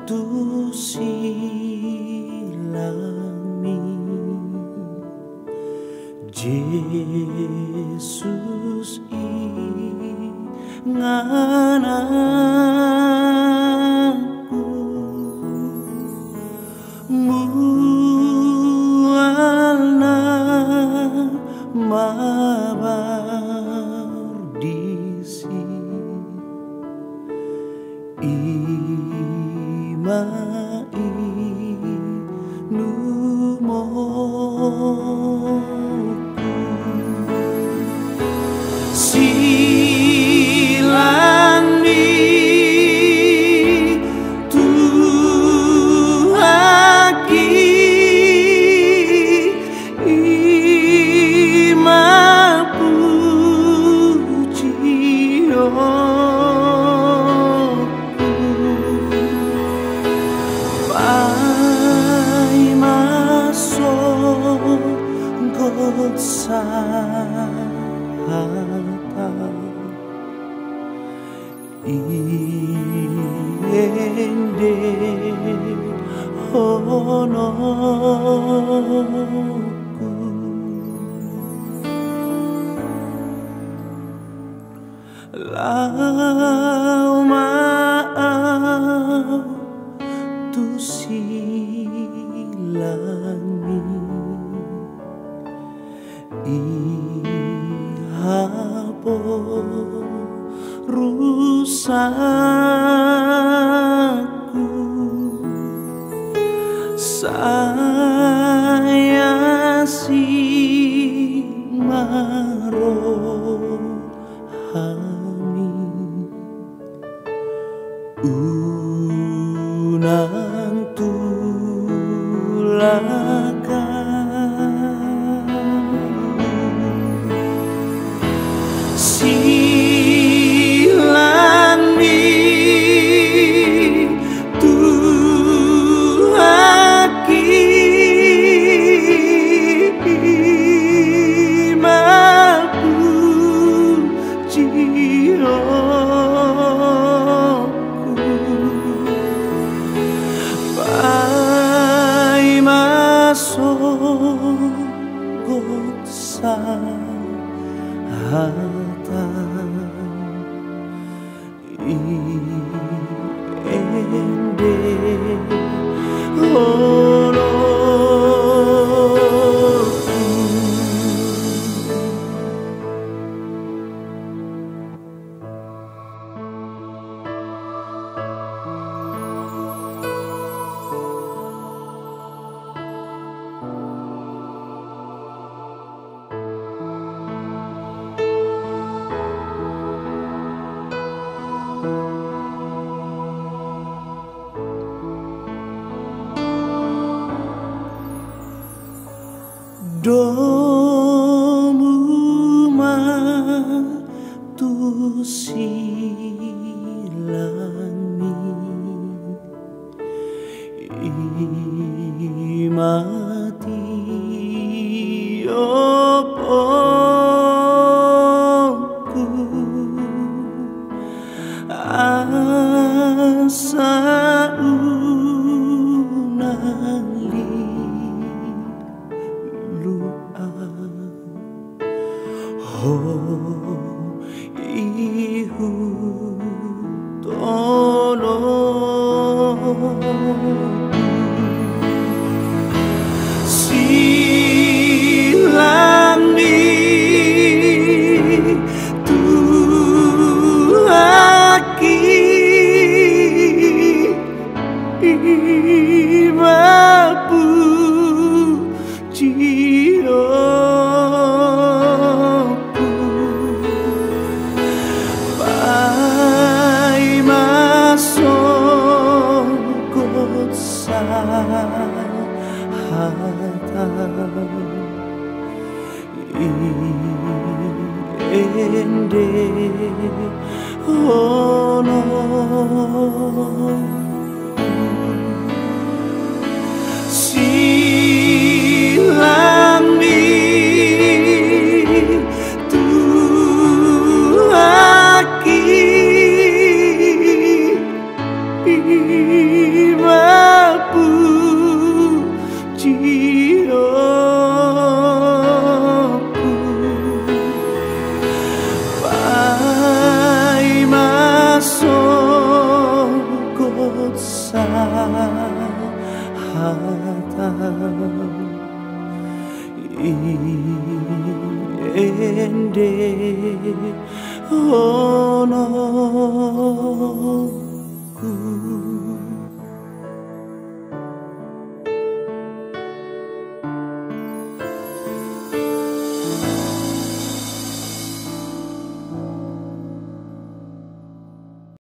tu silami Jesus ingan aku mualna mabardisi imai numoku silami tuhaki ima pujiyo God sahata iende honoku lau maaf tu silami ihapo rusaku saya si marohami unang tulakan silami tuhaki mapujiyoku pai masuk God sahata iende honoku domu tu silami imati opoku asa unali ihu tolong silami tuhaki ima pujiyoku pai masuk God sahata iende honoku silami tuhaki imapu jioku pai masokot sahatam iende ono